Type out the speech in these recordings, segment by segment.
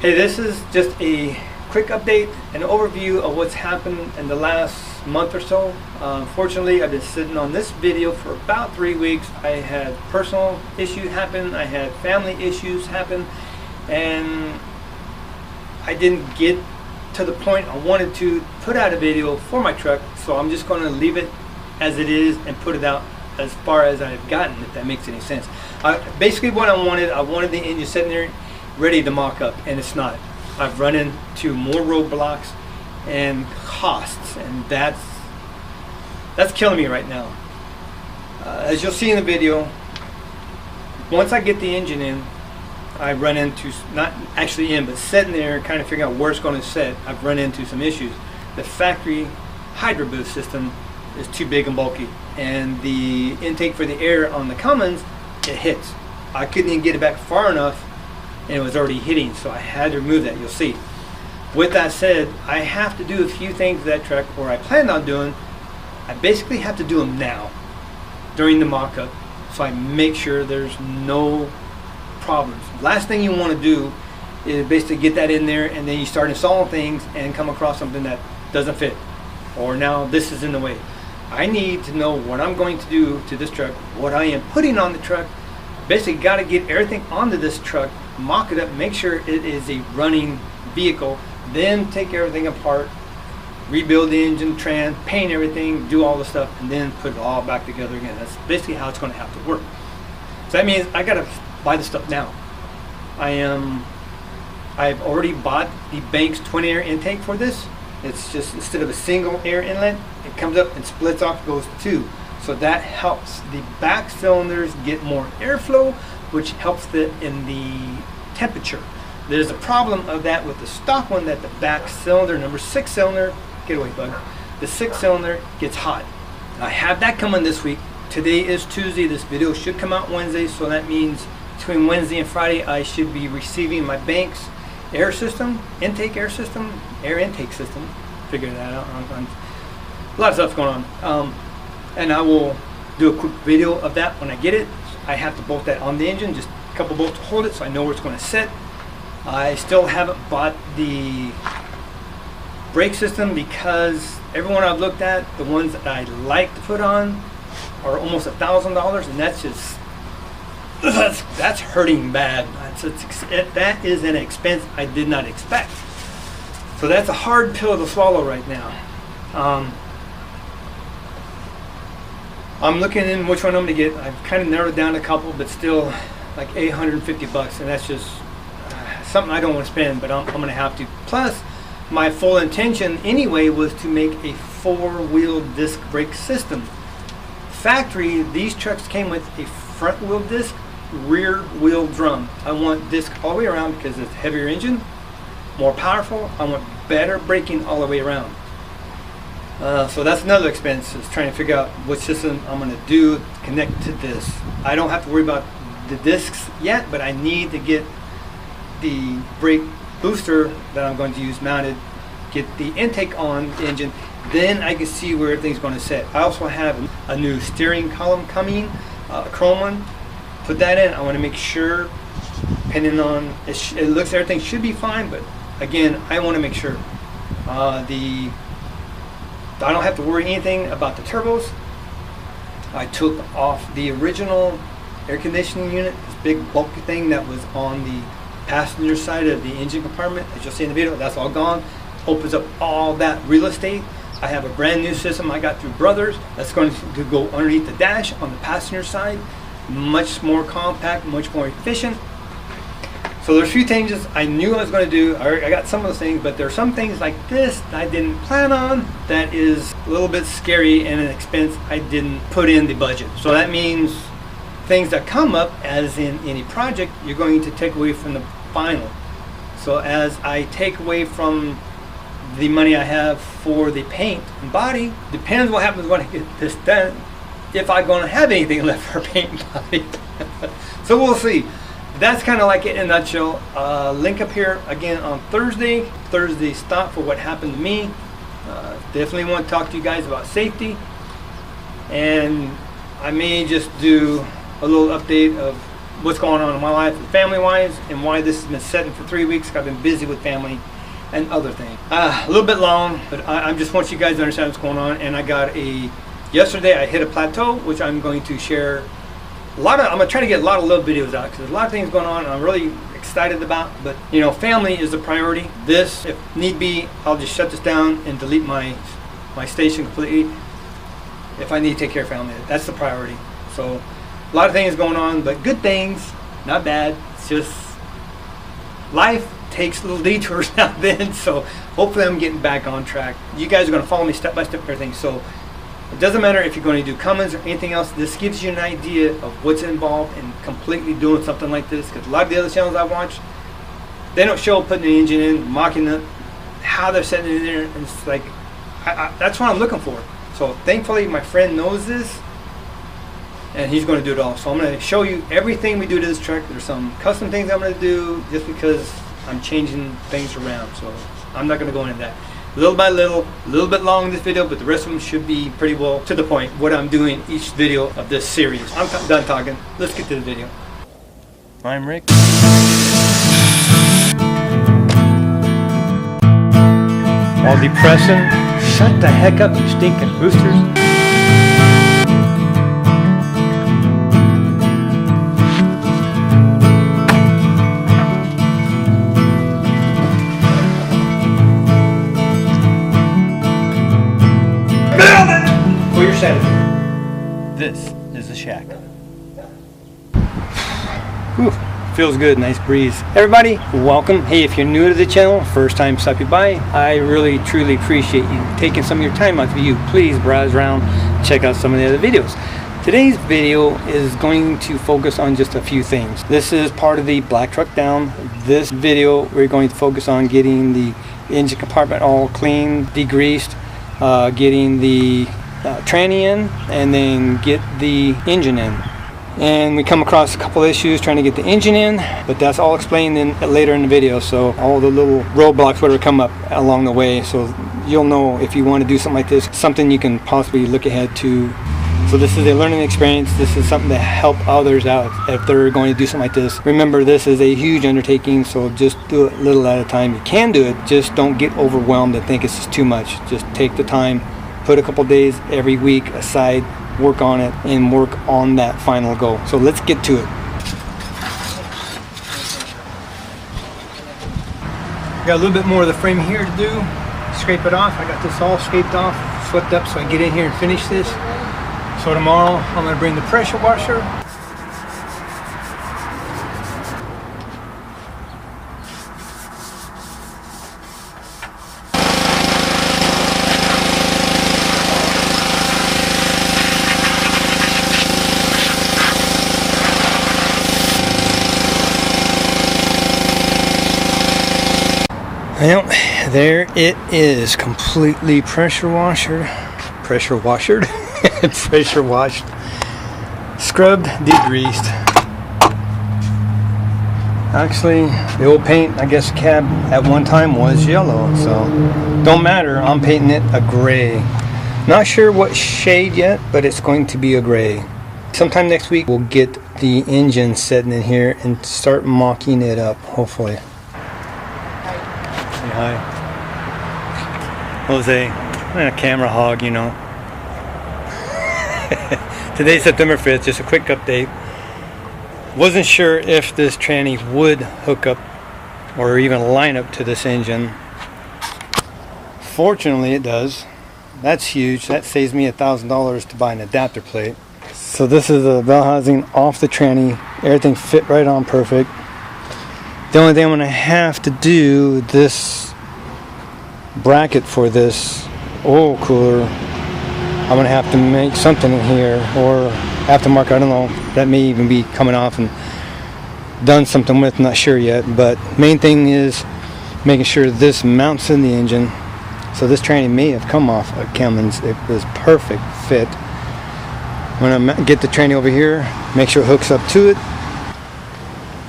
Hey, this is just a quick update, an overview of what's happened in the last month or so. Unfortunately, I've been sitting on this video for about 3 weeks. I had personal issues happen, I had family issues happen, and I didn't get to the point I wanted to put out a video for my truck, so I'm just going to leave it as it is and put it out as far as I've gotten, if that makes any sense. Basically what I wanted the engine sitting there ready to mock up, and it's not. I've run into more roadblocks and costs, and that's killing me right now. As you'll see in the video, once I get the engine in, I run into, not actually in, but sitting there kind of figuring out where it's going to sit, I've run into some issues. The factory hydro boost system is too big and bulky, and the intake for the air on the Cummins, it hits. I couldn't even get it back far enough, and it was already hitting, so I had to remove that. You'll see. With that said, I have to do a few things to that truck, or I planned on doing. I basically have to do them now during the mock-up, so I make sure there's no problems. Last thing you want to do is basically get that in there, and then you start installing things and come across something that doesn't fit, or now this is in the way. I need to know what I'm going to do to this truck, what I am putting on the truck. Basically got to get everything onto this truck, mock it up, make sure it is a running vehicle, then take everything apart, rebuild the engine, paint everything, do all the stuff, and then put it all back together again. That's basically how it's going to have to work. So that means I got to buy the stuff now. I've already bought the Banks 20 air intake for this. It's just, instead of a single air inlet, it comes up and splits off, goes to two. So that helps the back cylinders get more airflow, which helps in the temperature. There's a problem of that with the stock one, that the back cylinder, number 6 cylinder, get away bug, the 6 cylinder gets hot. I have that coming this week. Today is Tuesday. This video should come out Wednesday, so that means between Wednesday and Friday I should be receiving my Banks air system, air intake system, figure that out. A lot of stuff's going on. And I will do a quick video of that when I get it. I have to bolt that on the engine, just a couple bolts to hold it so I know where it's going to sit. I still haven't bought the brake system because everyone I've looked at, the ones that I like to put on, are almost $1,000, and that's just, that's hurting bad. That is an expense I did not expect. So that's a hard pill to swallow right now. I'm looking in which one I'm going to get. I've kind of narrowed down a couple, but still like $850, and that's just something I don't want to spend, but I'm going to have to. Plus, my full intention anyway was to make a 4-wheel disc brake system. Factory, these trucks came with a front wheel disc, rear wheel drum. I want disc all the way around because it's a heavier engine, more powerful. I want better braking all the way around. So that's another expense, is trying to figure out what system I'm going to do to connect to this. I don't have to worry about the discs yet, but I need to get the brake booster that I'm going to use mounted, get the intake on the engine, then I can see where everything's going to sit. I also have a new steering column coming, a chrome one. Put that in. I want to make sure, depending on, it looks, everything should be fine, but again, I want to make sure. I don't have to worry anything about the turbos. I took off the original air conditioning unit, this big bulky thing that was on the passenger side of the engine compartment. As you'll see in the video, that's all gone. Opens up all that real estate. I have a brand new system I got through Brothers that's going to go underneath the dash on the passenger side. Much more compact, much more efficient. So there's a few changes I knew I was going to do. I got some of those things, but there are some things like this that I didn't plan on that is a little bit scary and an expense I didn't put in the budget. So that means things that come up, as in any project, you're going to take away from the final. So as I take away from the money I have for the paint and body, depends what happens when I get this done, if I'm going to have anything left for paint and body. So we'll see. That's kind of like it in a nutshell. Link up here again on Thursday. Thursday stop for what happened to me. Definitely want to talk to you guys about safety, and I may just do a little update of what's going on in my life family wise and why this has been sitting for 3 weeks. I've been busy with family and other things. A little bit long, but I just want you guys to understand what's going on. And I got yesterday I hit a plateau, which I'm going to share I'm gonna try to get a lot of little videos out because there's a lot of things going on and I'm really excited about. But you know, family is the priority. This, if need be, I'll just shut this down and delete my station completely if I need to take care of family. That's the priority. So a lot of things going on, but good things, not bad. It's just life takes little detours now and then. So hopefully I'm getting back on track. You guys are going to follow me step by step everything. So it doesn't matter if you're going to do Cummins or anything else. This gives you an idea of what's involved in completely doing something like this. Because a lot of the other channels I watch, they don't show putting the engine in, mocking it, how they're setting it in there. And it's like, that's what I'm looking for. So thankfully my friend knows this and he's going to do it all. So I'm going to show you everything we do to this truck. There's some custom things I'm going to do just because I'm changing things around. So I'm not going to go into that. Little by little, a little bit long in this video, but the rest of them should be pretty well to the point what I'm doing each video of this series. I'm done talking. Let's get to the video. I'm Rick. All depressing. Shut the heck up, you stinking roosters. This is the shack. Whew, feels good, nice breeze. Everybody, welcome. Hey, if you're new to the channel, first time stopping by, I really truly appreciate you taking some of your time out to view. Please browse around, check out some of the other videos. Today's video is going to focus on just a few things. This is part of the black truck down. This video we're going to focus on getting the engine compartment all clean, degreased, getting the tranny in, and then get the engine in. And we come across a couple issues trying to get the engine in, but that's all explained later in the video. So all the little roadblocks whatever come up along the way, so you'll know if you want to do something like this, something you can possibly look ahead to. So this is a learning experience. This is something to help others out if they're going to do something like this. Remember, this is a huge undertaking, so just do it little at a time. You can do it, just don't get overwhelmed and think it's just too much. Just take the time, put a couple days every week aside, work on it, and work on that final goal. So let's get to it. Got a little bit more of the frame here to do. Scrape it off. I got this all scraped off, swept up so I can get in here and finish this. So tomorrow I'm going to bring the pressure washer. Well, there it is, completely pressure washed, scrubbed, degreased. Actually, the old paint, I guess the cab at one time was yellow, so don't matter, I'm painting it a gray. Not sure what shade yet, but it's going to be a gray. Sometime next week we'll get the engine sitting in here and start mocking it up, hopefully. Hi. Jose, I'm a camera hog, you know. Today's September 5th, just a quick update. Wasn't sure if this tranny would hook up or even line up to this engine. Fortunately it does. That's huge. That saves me $1,000 to buy an adapter plate. So this is the bell housing off the tranny. Everything fit right on perfect. The only thing I'm going to have to do, this bracket for this oil cooler, I'm going to have to make something in here, or aftermarket, I don't know, that may even be coming off and done something with, not sure yet. But main thing is making sure this mounts in the engine. So this tranny may have come off a Cummins. It was perfect fit. When I get the tranny over here, make sure it hooks up to it.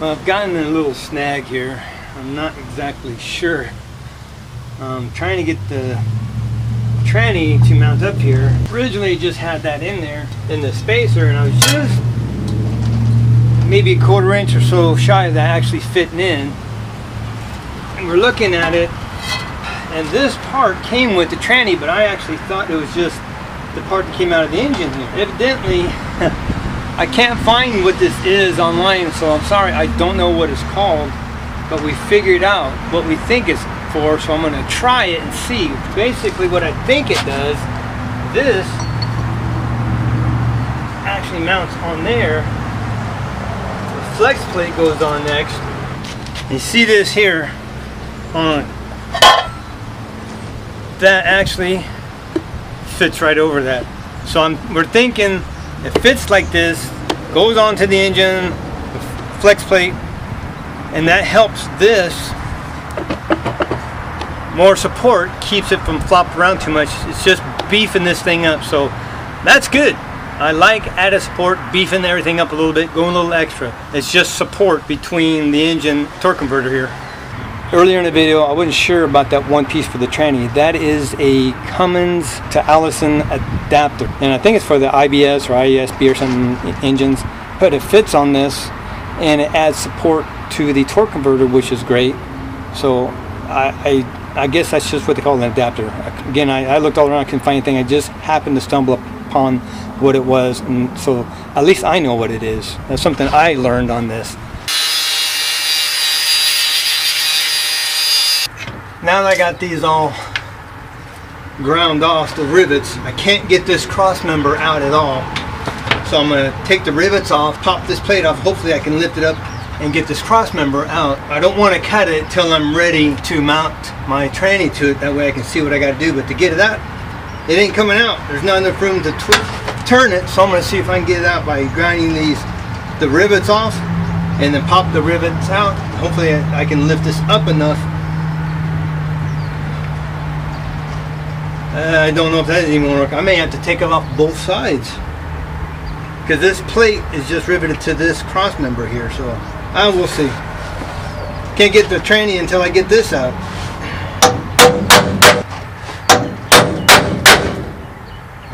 Well, I've gotten in a little snag here. I'm not exactly sure. I'm trying to get the tranny to mount up here. Originally just had that in there in the spacer, and I was just maybe a 1/4 inch or so shy of that actually fitting in. And we're looking at it, and this part came with the tranny, but I actually thought it was just the part that came out of the engine here. Evidently, I can't find what this is online, so I'm sorry, I don't know what it's called, but we figured out what we think it's for, so I'm going to try it and see. Basically what I think it does, this actually mounts on there. The flex plate goes on next. You see this here on, that actually fits right over that. So we're thinking it fits like this, goes onto the engine, the flex plate, and that helps this more support, keeps it from flopping around too much. It's just beefing this thing up, so that's good. I like added support, beefing everything up a little bit, going a little extra. It's just support between the engine torque converter here. Earlier in the video, I wasn't sure about that one piece for the tranny. That is a Cummins to Allison adapter, and I think it's for the IBS or IESB or something engines, but it fits on this and it adds support to the torque converter, which is great. So I guess that's just what they call an adapter. Again, I looked all around, I couldn't find anything. I just happened to stumble upon what it was, and so at least I know what it is. That's something I learned on this. Now that I got these all ground off, the rivets, I can't get this cross member out at all. So I'm going to take the rivets off, pop this plate off, hopefully I can lift it up and get this cross member out. I don't want to cut it till I'm ready to mount my tranny to it, that way I can see what I got to do. But to get it out, it ain't coming out. There's not enough room to turn it, so I'm going to see if I can get it out by grinding the rivets off and then pop the rivets out. Hopefully I can lift this up enough. I don't know if that even going to work. I may have to take it off both sides, because this plate is just riveted to this cross member here, so I will see. Can't get the tranny until I get this out.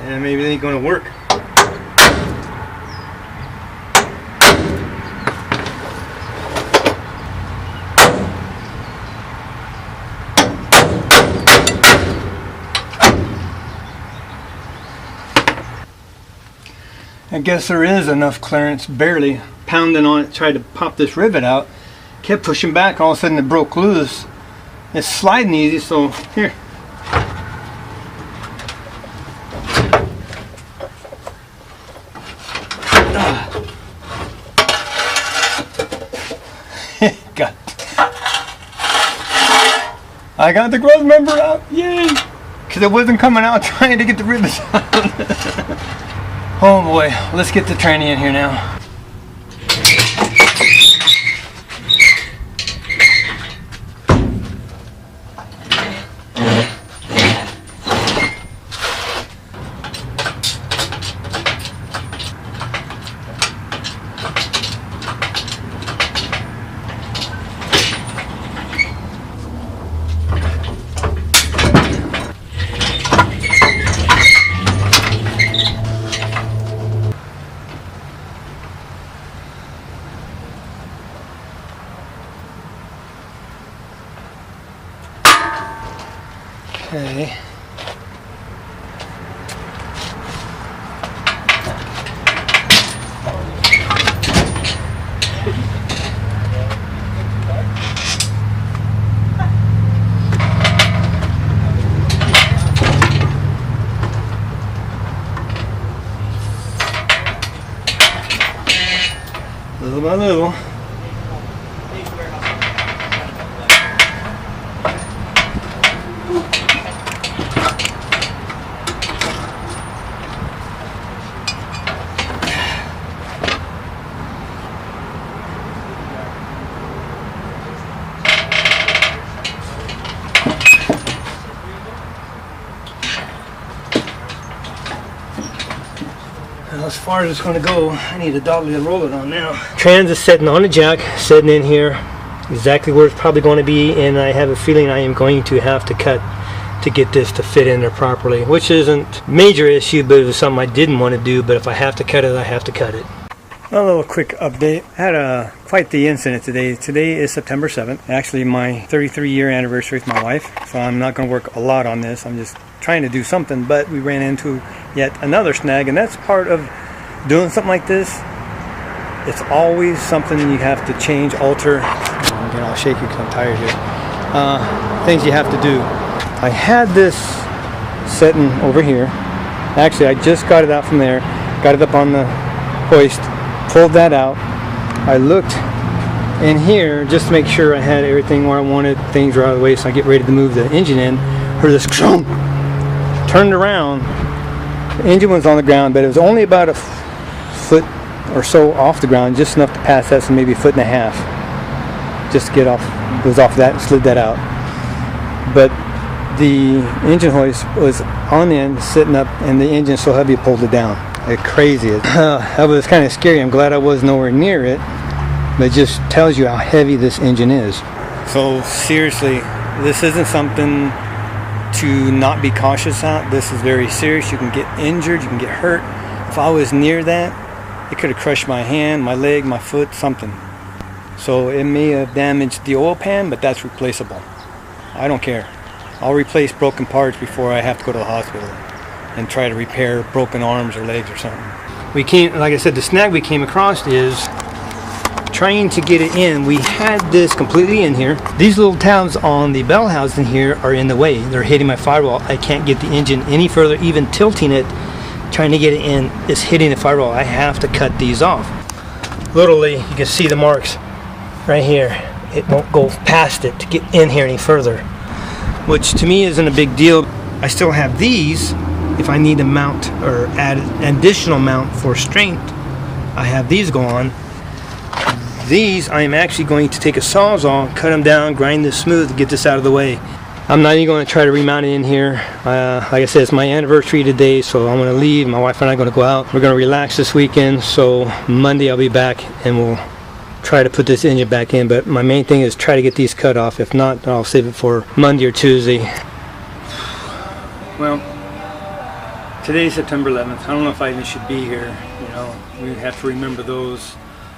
And maybe it ain't going to work. I guess there is enough clearance, barely. Pounding on it, tried to pop this rivet out, kept pushing back, all of a sudden it broke loose. It's sliding easy, so here. I got the cross member out, yay! Because it wasn't coming out, trying to get the rivets out. Oh boy, let's get the tranny in here now. Okay. Little by little. As far as it's going to go, I need a dolly to roll it on now. Trans is sitting on a jack, sitting in here, exactly where it's probably going to be, and I have a feeling I am going to have to cut to get this to fit in there properly, which isn't a major issue, but it was something I didn't want to do. But if I have to cut it, I have to cut it. A little quick update. I had quite the incident today. Today is September 7th. Actually my 33-year anniversary with my wife. So I'm not going to work a lot on this. I'm just trying to do something. But we ran into yet another snag. And that's part of doing something like this. It's always something you have to change, alter. Again, I'll shake you because I'm tired here. Things you have to do. I had this sitting over here. Actually, I just got it out from there. Got it up on the hoist. Pulled that out. I looked in here just to make sure I had everything where I wanted. Things were out of the way, so I get ready to move the engine in. Heard this turned around. The engine was on the ground, but it was only about a foot or so off the ground, just enough to pass that, so maybe a foot and a half. Just to get off, was off that and slid that out. But the engine hoist was on the end, sitting up, and the engine so heavy it pulled it down. Like crazy. That was kind of scary. I'm glad I was nowhere near it, but it just tells you how heavy this engine is. So seriously, this isn't something to not be cautious at. This is very serious. You can get injured, you can get hurt. If I was near that, it could have crushed my hand, my leg, my foot, something. So it may have damaged the oil pan, but that's replaceable. I don't care. I'll replace broken parts before I have to go to the hospital and try to repair broken arms or legs or something. We came, like I said, the snag we came across is trying to get it in. We had this completely in here. These little tabs on the bell housing here are in the way. They're hitting my firewall. I can't get the engine any further, even tilting it, trying to get it in. It's hitting the firewall. I have to cut these off. Literally, you can see the marks right here. It won't go past it to get in here any further, which to me isn't a big deal. I still have these. If I need a mount or add an additional mount for strength, I have these go on. These I am actually going to take a sawzall, cut them down, grind this smooth to get this out of the way. I'm not even going to try to remount it in here. Like I said, it's my anniversary today, so I'm going to leave. My wife and I are going to go out. We're going to relax this weekend, so Monday I'll be back and we'll try to put this engine back in. But my main thing is try to get these cut off. If not, I'll save it for Monday or Tuesday. Well, today's September 11th. I don't know if I even should be here. You know, we have to remember those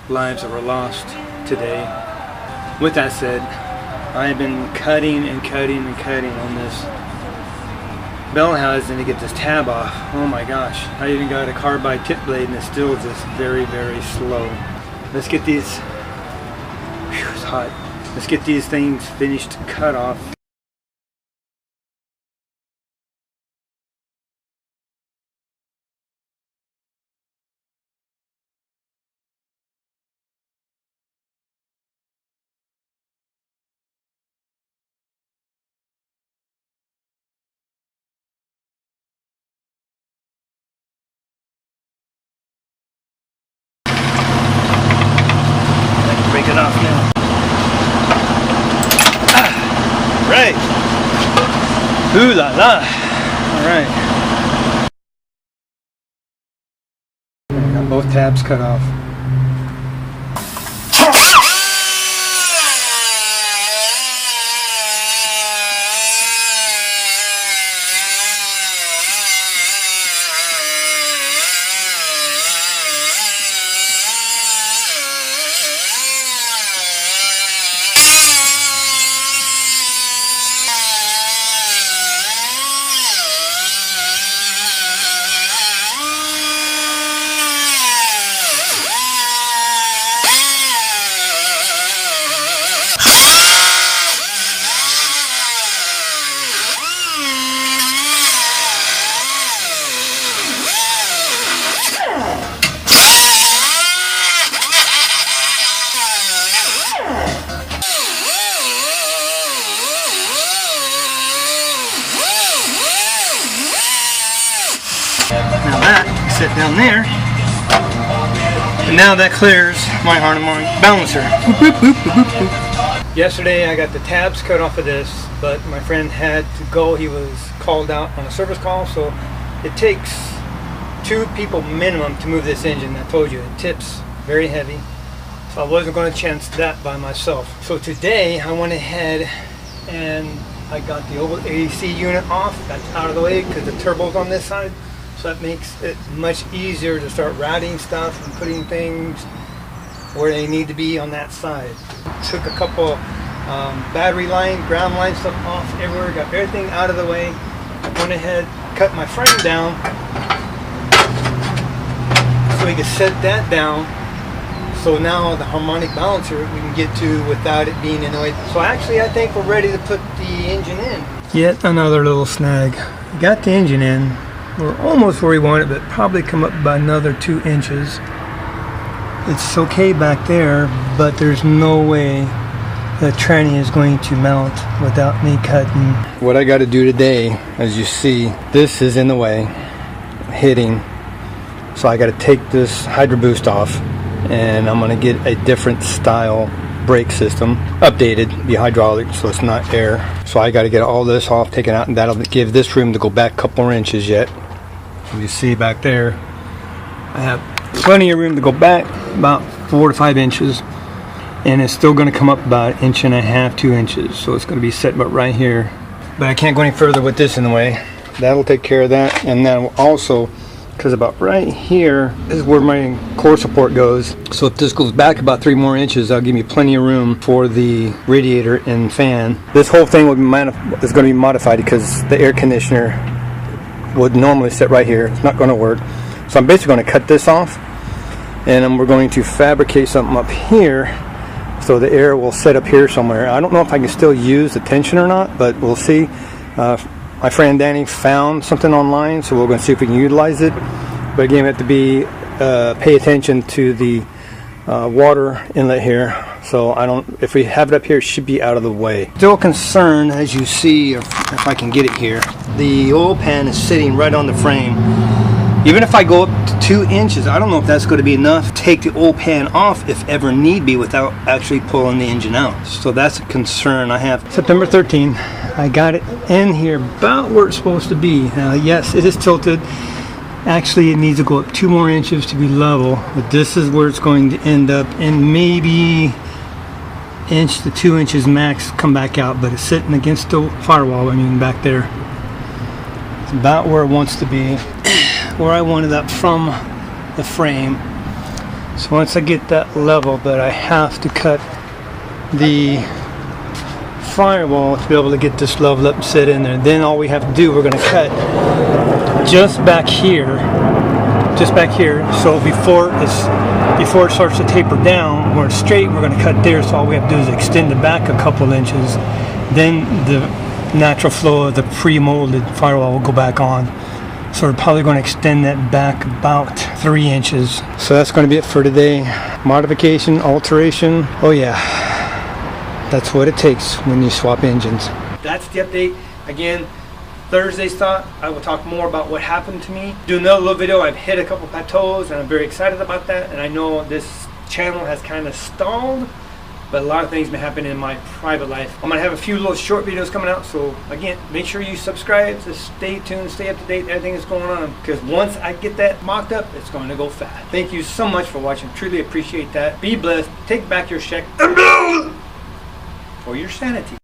lives that were lost today. With that said, I've been cutting and cutting and cutting on this bell housing to get this tab off. Oh my gosh. I even got a carbide tip blade and it's still just very, very slow. Let's get these, whew, it's hot. Let's get these things finished cut off. Break it off now. Right. Ooh la la. Alright. Got both tabs cut off. Now that sit down there, and now that clears my harmonic balancer. Boop, boop, boop, boop, boop. Yesterday I got the tabs cut off of this, but my friend had to go. He was called out on a service call, so it takes 2 people minimum to move this engine. I told you it tips very heavy, so I wasn't going to chance that by myself. So today I went ahead and I got the oval AC unit off. That's out of the way because the turbo's on this side. So that makes it much easier to start routing stuff and putting things where they need to be on that side. Took a couple battery line, ground line stuff off everywhere, got everything out of the way. Went ahead, cut my frame down so we could set that down. So now the harmonic balancer we can get to without it being in the way. So actually I think we're ready to put the engine in. Yet another little snag. Got the engine in. We're almost where we want it, but probably come up by another 2 inches. It's okay back there, but there's no way the tranny is going to mount without me cutting. What I got to do today, as you see, this is in the way, hitting. So I got to take this Hydro Boost off, and I'm going to get a different style brake system, updated, be hydraulic, so it's not air. So I got to get all this off, taken out, and that'll give this room to go back a couple more inches yet. You see back there, I have plenty of room to go back about 4 to 5 inches, and it's still going to come up about 1.5 to 2 inches, so it's going to be set about right here. But I can't go any further with this in the way. That'll take care of that, and then also, because about right here is where my core support goes, so if this goes back about 3 more inches, that'll give me plenty of room for the radiator and fan. This whole thing is going to be modified because the air conditioner would normally sit right here. It's not going to work, so I'm basically going to cut this off, and then we're going to fabricate something up here so the air will sit up here somewhere. I don't know if I can still use the tension or not, but we'll see. My friend Danny found something online, so we're going to see if we can utilize it. But again, we have to be pay attention to the water inlet here. So if we have it up here, it should be out of the way. Still concerned, as you see, if I can get it here. The oil pan is sitting right on the frame. Even if I go up to 2 inches, I don't know if that's going to be enough to take the oil pan off if ever need be without actually pulling the engine out. So that's a concern I have. September 13th, I got it in here about where it's supposed to be. Now, yes, it is tilted. Actually, it needs to go up 2 more inches to be level, but this is where it's going to end up, and maybe 1 to 2 inches max come back out, but it's sitting against the firewall, I mean back there. It's about where it wants to be, where I wanted that from the frame. So once I get that level, but I have to cut the firewall to be able to get this level up and sit in there. Then all we have to do, we're going to cut just back here, so before it starts to taper down where it's straight, we're going to cut there. So all we have to do is extend it back a couple inches, then the natural flow of the pre-molded firewall will go back on. So we're probably going to extend that back about 3 inches. So that's going to be it for today. Modification, alteration, oh yeah, that's what it takes when you swap engines. That's the update. Again, Thursday's thought, I will talk more about what happened to me. Do another little video. I've hit a couple plateaus and I'm very excited about that. And I know this channel has kind of stalled, but a lot of things been happening in my private life. I'm gonna have a few little short videos coming out. So again, make sure you subscribe to stay tuned, stay up to date, everything that's going on. Because once I get that mocked up, it's going to go fast. Thank you so much for watching. Truly appreciate that. Be blessed. Take back your shack for your sanity.